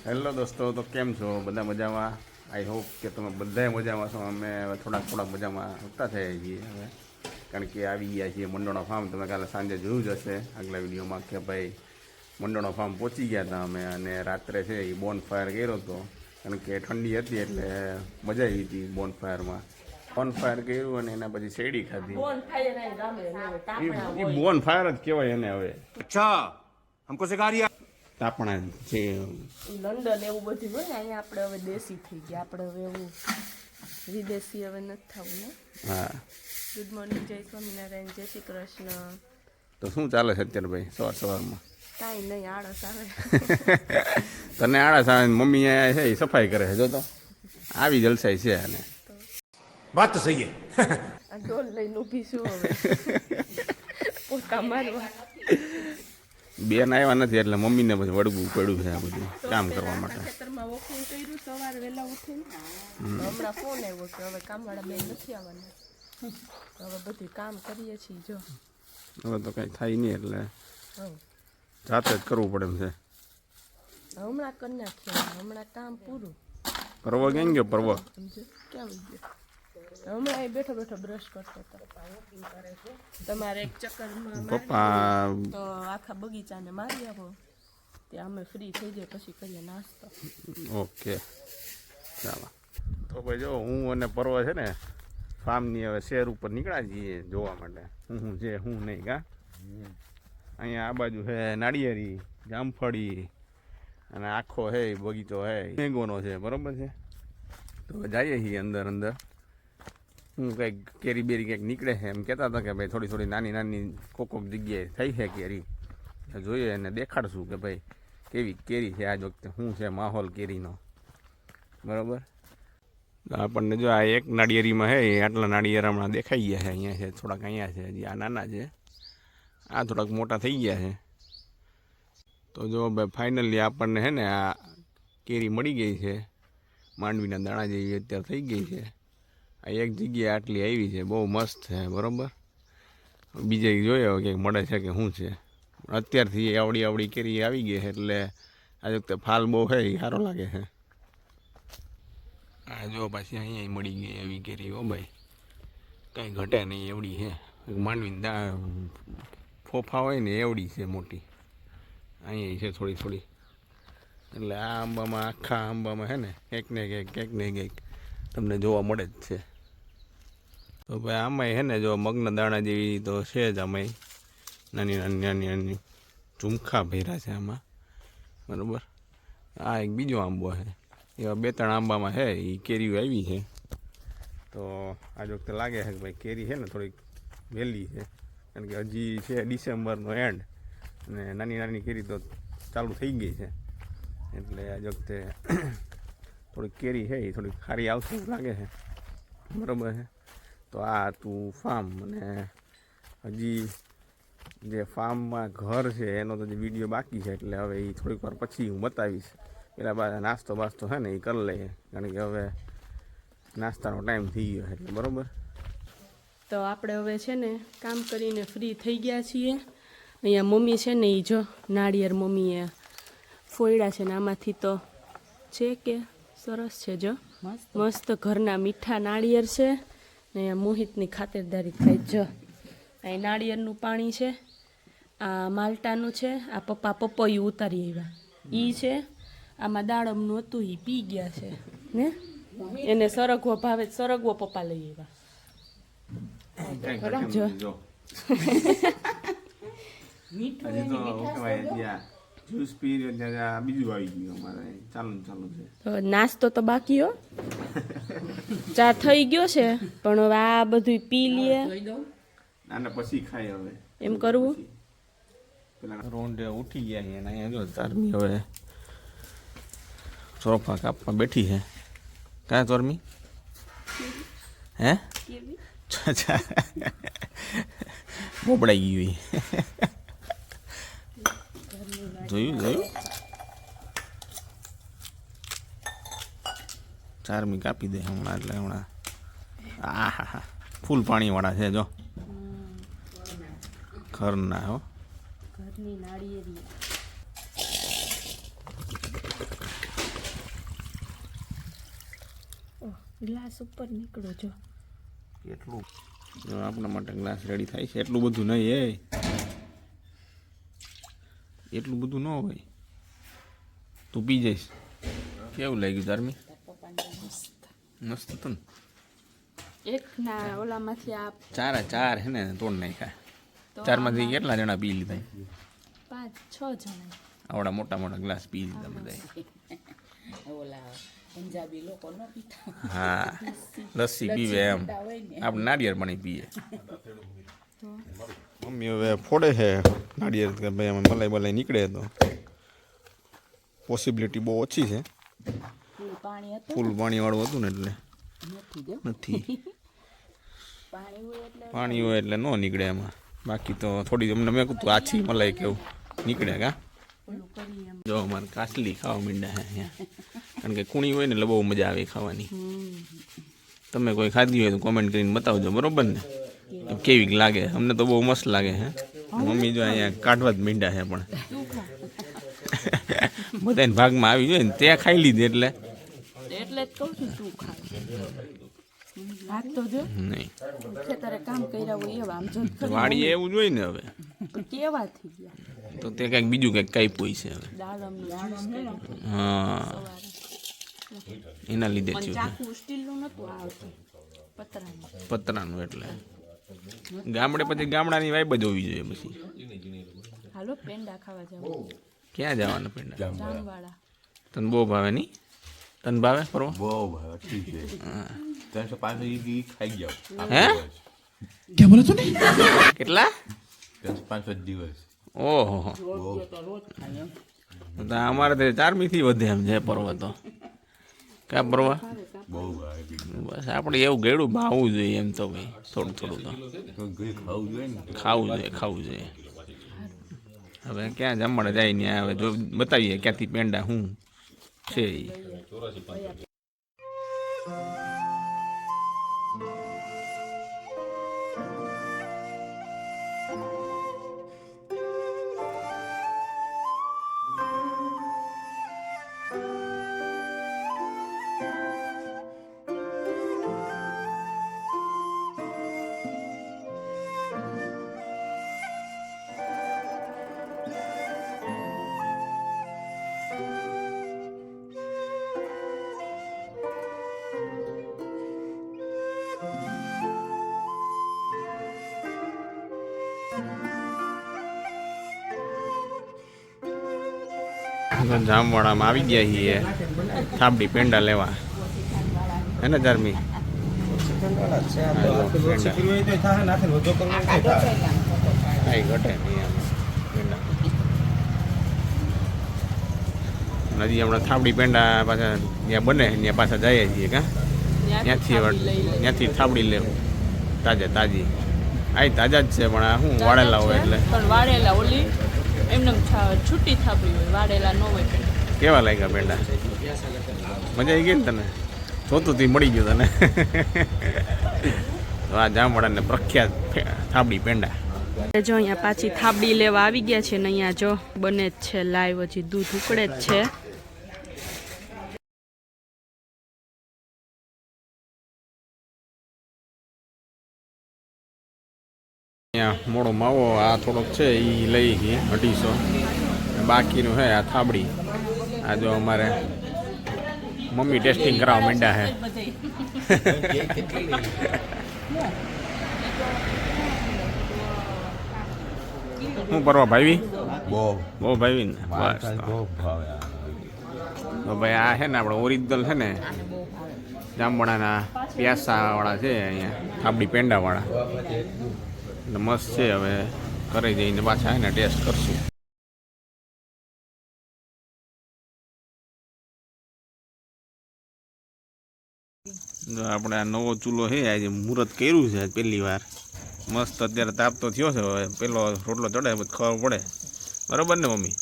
Hello દોસ્તો, તો કેમ છો? બધા મજામાં? આઈ હોપ કે તમે બધાય મજામાં છો. અમે થોડાક મજામાં હોતા થયા છીએ હવે, કારણ કે આવી ગયા છીએ મંડોળા ફાર્મ. તમે કાલે સાંજે જોયું જ હશે આગલા વિડીયોમાં કે ભાઈ મંડોળા ફાર્મ પહોંચી ગયા હતા અમે, અને રાત્રે છે એ બોન ફાયર કર્યો હતો, કારણ કે ઠંડી હતી એટલે મજા આવી હતી બોન ફાયરમાં. બોન ફાયર કર્યું અને એના પછી શેરડી ખાધી. એ બોન ફાયર જ કહેવાય એને હવે. અચ્છા, हमको सिखा रिया તાપણા છે લંડન એવું બધું હોય ને, અહીંયા આપણે હવે દેશી થઈ ગયા. આપણે હવે એવું વિદેશી હવે નથી થવું ને. હા. ગુડ મોર્નિંગ, જય સ્વામિનારાયણ, જય શ્રી કૃષ્ણ. તો શું ચાલે છે અત્યારે ભાઈ સવારમાં? કાંઈ નહીં, આળસ આવે. તને આળસ આવે? મમ્મી અહીંયા છે એ સફાઈ કરે છે, જો તો આવી જલસાઈ છે. અને बात तो सही है આ ડોલ લઈને ઊભી છું હવે પોતા મારવા. બેન આવ્યા નથી એટલે મમ્મીને પછી વળગવું પડ્યું છે આ બધું કામ કરવા માટે. ખેતરમાં વોકિંગ કર્યું સવારે વહેલા ઉઠીને. હમણાં ફોન આવ્યો કે હવે કામવાળા બેન નથી આવવાના, હવે બધું કામ કરીએ છીએ. જો હવે તો કંઈ થાય નહીં એટલે હા, જાતે જ કરવું પડે એમ છે. હમણાં કરી નાખીએ, હમણાં કામ પૂરું. પરવો ક્યાં ગયો? પરવો સમજો ક્યાં આવી ગયો? હમણાં એ બેઠો બેઠો બ્રશ કરતો હતો. તમારે એક ચક્કરમાં પપ્પા તો આખા બગીચાને મારી આવો, ત્યાં અમે ફ્રી થઈ જાય પછી કરીએ નાસ્તો. ઓકે, ચાલો. તો ભાઈ જો હું અને પરવો છે ને ફાર્મની હવે શેર ઉપર નીકળ્યા છીએ જોવા માટે હું છે હું નહીં. કા અહીંયા આ બાજુ છે નાળિયેરી, જામફળી અને આખો હે બગીચો હે મેંગોનો છે, બરાબર છે. તો જઈએ છીએ અંદર. હું કંઈક કેરી બેરી કંઈક નીકળે છે એમ કહેતા હતા કે ભાઈ થોડી નાની કોક જગ્યાએ થઈ છે કેરી, જોઈએ અને દેખાડશું કે ભાઈ કેવી કેરી છે આજ વખતે, શું છે માહોલ કેરીનો, બરાબર. આપણને જો આ એક નાળિયેરીમાં છે આટલા નાળિયેર હમણાં દેખાઈ ગયા છે. અહીંયા છે થોડાક, અહીંયા છે હજી, આ નાના છે, આ થોડાક મોટા થઈ ગયા છે. તો જો ભાઈ ફાઇનલી આપણને છે ને આ કેરી મળી ગઈ છે, માંડવીના દાણા જેવી અત્યારે થઈ ગઈ છે. આ એક જગ્યાએ આટલી આવી છે, બહુ મસ્ત છે, બરાબર. બીજે જોઈએ હવે કંઈક મળે છે કે શું છે. અત્યારથી આવડી કેરી આવી ગઈ છે એટલે આ વખતે ફાલ બહુ છે એ સારો લાગે છે. આ જો પાછી અહીંયા મળી ગઈ એવી કેરી, હો ભાઈ, કંઈ ઘટે નહીં એવડી છે. માંડવીને ફોફા હોય ને એવડી છે મોટી, અહીંયા છે થોડી. એટલે આ આંબામાં, આખા આંબામાં છે ને કંઈક ને કંઈક તમને જોવા મળે જ છે. તો ભાઈ આમાંય છે ને જો મગના દાણા જેવી તો છે જ, આમાંય નાની ઝુમખા ભર્યા છે આમાં, બરાબર. આ એક બીજો આંબો છે, એવા 2-3 આંબામાં છે એ કેરીઓ આવી છે. તો આજ વખતે લાગે છે કે ભાઈ કેરી છે ને થોડીક વહેલી છે, કારણ કે હજી છે ડિસેમ્બરનો એન્ડ અને નાની કેરી તો ચાલુ થઈ ગઈ છે. એટલે આજ વખતે થોડીક કેરી છે એ થોડીક સારી આવશે એવું લાગે છે, બરાબર છે. તો આ હતું ફાર્મ, અને હજી જે ફાર્મમાં ઘર છે એનો તો જે વિડીયો બાકી છે, એટલે હવે એ થોડીક વાર પછી હું બતાવીશ. પેલા બાદ નાસ્તો બાસ્તો છે ને એ કરી લઈએ, કારણ કે હવે નાસ્તાનો ટાઈમ થઈ ગયો એટલે, બરાબર. તો આપણે હવે છે ને કામ કરીને ફ્રી થઈ ગયા છીએ. અહીંયા મમ્મી છે ને એ જો નાળિયેર મમ્મીએ ફોયડા છે ને આમાંથી તો છે કે સરસ છે, જો મસ્ત ઘરના મીઠા નાળિયેર છે ને. અહીંયા મોહિતની ખાતરદારી થાય. જો અહીં નાળિયેરનું પાણી છે, આ માલ્ટાનું છે, આ પપ્પા પપૈયું ઉતારી આવ્યા એ છે, આમાં દાડમનું હતું એ પી ગયા છે ને. એને સરગવો ભાવે, સરગવો પપ્પા લઈ આવ્યા. જો જ્યુસ પી ત્યારે બીજું આવી ગયું અમારે, ચાલુ છે. તો નાસ્તો તો બાકી હો, ચા થઈ ગયો છે પણ હવે આ બધું પી લઈએ આને પછી ખાય હવે એમ કરવું. પેલા રોંઢે ઉઠી ગયા છે અને અહીંયા જો તારમી હવે સોફા કાપમાં બેઠી છે. કાં તારમી હે બોબડાઈ ગયું જોયું. ચારમી કાપી દે હમણાં, એટલે હમણાં હા ફૂલ પાણીવાળા છે જો ઘરના. હો ઘરની નાળિયેરી ગ્લાસ ઉપર નીકળો જો એટલું જો આપણા માટે ગ્લાસ રેડી થાય છે. એટલું બધું નહીં એ એટલું બધું ન હોય. તું પી જઈશ. કેવું લાગ્યું ધાર્મી? મસ્ત હતું ને. એક ના ઓલામાંથી આ ચાર હે ને તોડ નાખ્યા. ચારમાંથી કેટલા જણા પી લીધા? 5-6 જણા. આવડા મોટા મોટા ગ્લાસ પી લીધા બધા. પંજાબી લોકો ન પીતા. હા લસ્સી પીવે એમ આપણે નાળિયેર પાણી પીએ. મમ્મી હવે ફોડે છે નાળિયેર કે ભાઈ અમે મલાઈ નીકળે તો પોસિબિલિટી બહુ ઓછી છે. પાણી હતું ફૂલ પાણીવાળું હતું ને એટલે નથી. પાણી હોય એટલે ન નીકળે એમાં. બાકી તો થોડી અમને મેં કીધું આછી મલાઈ કેવું નીકળે કા. જો અમારે કાચલી ખાવા માંડ્યા છે અહીંયા. કારણ કે કુણી હોય ને એટલે બહુ મજા આવે ખાવાની. તમે કોઈ ખાધી હોય તો કોમેન્ટ કરીને બતાવજો બરોબર ને કેવી લાગે. અમને તો બહુ મસ્ત લાગે છે. મમ્મી જો અહીંયા કાઢવા જ માંડ્યા છે પણ બધાને ભાગમાં આવી જોઈએ ને ત્યાં ખાઈ લીધી એટલે એટલે જ કહું છું તું ખા. હાથ તો જો નહીં ખેતરે કામ કર્યા હોય એવા આમ જો વાડીએ એવું જોઈએ ને હવે કેવા થઈ ગયા. તો તે કંઈક બીજું કંઈક કાપ્યું છે હવે. દાડમનું જ્યુસ કર્યું હા એના લીધે પણ થયું ચાકુ સ્ટીલનું નતું આવતું પતરાનું. પતરાનું એટલે ગામડે પછી ગામડાની વાઈબ જ હોવી જોઈએ. પછી હાલો પેંડા ખાવા જાવ. ક્યાં જવાના પેંડા? જામવાળા. તને બહુ ભાવે નહીં? તને ભાવે ફરવા? બહુ ભાઈ ઠીક છે 365 ખાઈ જાઓ. હે કેટલા? 365 દિવસ. ઓહો તો અમારે તો 4મીથી વધે એમ છે પર્વતો. ક્યાં પર્વા? બહુ ભાઈ બસ આપણે એવું ગળ્યું ભાવવું જોઈએ એમ તો ભાઈ થોડું થોડું તો ખાવું જોઈએ ને. ખાવું જોઈએ. હવે ક્યાં જમવા જાય ને હવે જો બતાવીએ ક્યાંથી પેંડા શું છે ઈ. જામવાડામાં આવી ગયા છીએ થાબડી પેંડા લેવા. હે ને ધાર્મી? કાંઈ ઘટે નહીં આમાં પેંડા. હજી હમણાં થાબડી પેંડા પાછા ત્યાં બને ત્યાં પાછા જઈએ છીએ કાં ત્યાંથી થાબડી લેવું તાજી. આ તાજા જ છે પણ આ શું વાળેલા હોય એટલે. પણ વાળેલા ઓલી એમને છૂટી થાપડી હોય વાળેલા ન હોય. કેવા લાગ્યા પેંડા? મજા આવી ગઈ ને તને? જોતું તી મળી ગયું તને. તો આ જામવાડાને પ્રખ્યાત થાબડી પેંડા. જો અહીંયા પાછી થાબડી લેવા આવી ગયા છે ને અહીંયા જો બને જ છે લાઈવ. હજી દૂધ ઉકળે જ છે. અહીંયા મોડો માવો આ થોડોક છે એ લઈ ગઈ 250. બાકીનું છે આ થાબડી. આ જો અમારે મમ્મી ટેસ્ટિંગ કરાવવા માંડ્યા છે. શું કરવા ભાવી? બહુ ભાવી ને? બસ તો ભાઈ આ છે ને આપણે ઓરિજિનલ છે ને જામવાડાના પ્યાસાવાળા છે અહીંયા થાબડી પેંડાવાળા. એટલે મસ્ત છે. હવે ઘરે જઈને પાછા એને ટેસ્ટ કરશું. જો આપણે આ નવો ચૂલો છે આજે મુહૂર્ત કર્યું છે પહેલી વાર. મસ્ત અત્યારે તાપ તો થયો છે. હવે પેલો રોટલો ચડે પછી ખબર પડે. બરોબર ને મમ્મી?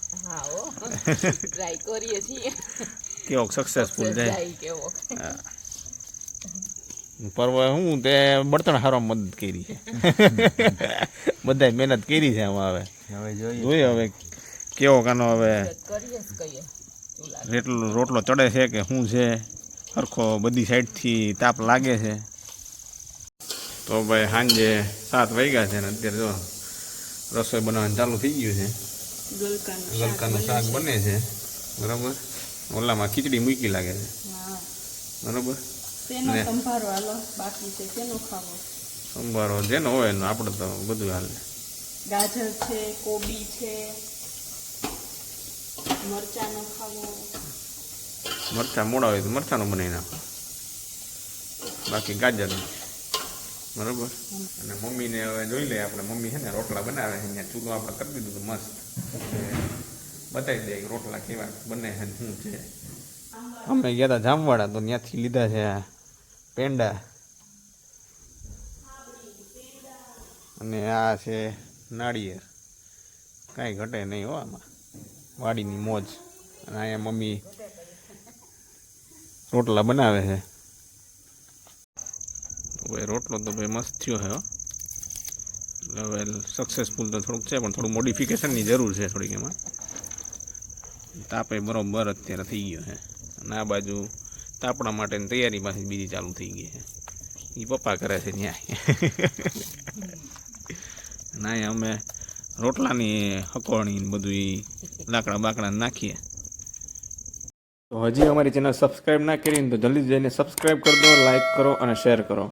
ટ્રાય કરીએ છીએ કેવો સક્સેસફુલ જાય. હા પર્વ હું તે બળતણ હારવામાં મદદ કરી છે. બધાય મહેનત કરી છે આમાં. હવે જોઈએ હવે કેવો કાનો હવે રોટલો ચડે છે કે શું છે. સરખો બધી સાઈડથી તાપ લાગે છે. તો ભાઈ સાંજે 7 વાગ્યા છે ને અત્યારે જો રસોઈ બનાવવાનું ચાલુ થઈ ગયું છે. ગલકાનું શાક બને છે બરાબર. ઓલામાં ખીચડી મૂકી લાગે છે બરાબર. ને સંભારો જેનો હોય એનો, આપણે તો બધું હાલે. ગાજર છે, કોબી છે, મરચાંનો ખાવો. મરચાં મોડા હોય તો મરચાંનું બનાવી નાખો, બાકી ગાજરનું બરાબર. અને મમ્મીને હવે જોઈ લઈએ આપણે. મમ્મી છે ને રોટલા બનાવે છે, અહીંયા ચૂલો આપણે કરી દીધું તો મસ્ત. બતાવી દઈએ કે રોટલા કેવા બને છે શું છે. અમે ગયા હતા જામવાડા તો ત્યાંથી લીધા છે આ પેંડા, અને આ છે નાળિયેર. કાંઈ ઘટે નહીં હો આમાં, વાડીની મોજ. અને અહીંયા મમ્મી રોટલા બનાવે છે. ભાઈ રોટલો તો ભાઈ મસ્ત થયો છે. હવે સક્સેસફુલ તો થોડુંક છે, પણ થોડું મોડિફિકેશનની જરૂર છે થોડીક એમાં. તાપે બરોબર અત્યારે થઈ ગયો છે. અને આ બાજુ તાપણા માટેની તૈયારી પાછી બીજી ચાલુ થઈ ગઈ છે. એ પપ્પા કરે છે ત્યાં. અને અહીંયા અમે રોટલાની હકોળણી બધું લાકડા બાકડા નાખીએ. તો હજી અમારી ચેનલ સબસ્ક્રાઈબ ના કરીને તો જલ્દી જઈને સબસ્ક્રાઈબ કરી દો, લાઈક કરો અને શેર કરો.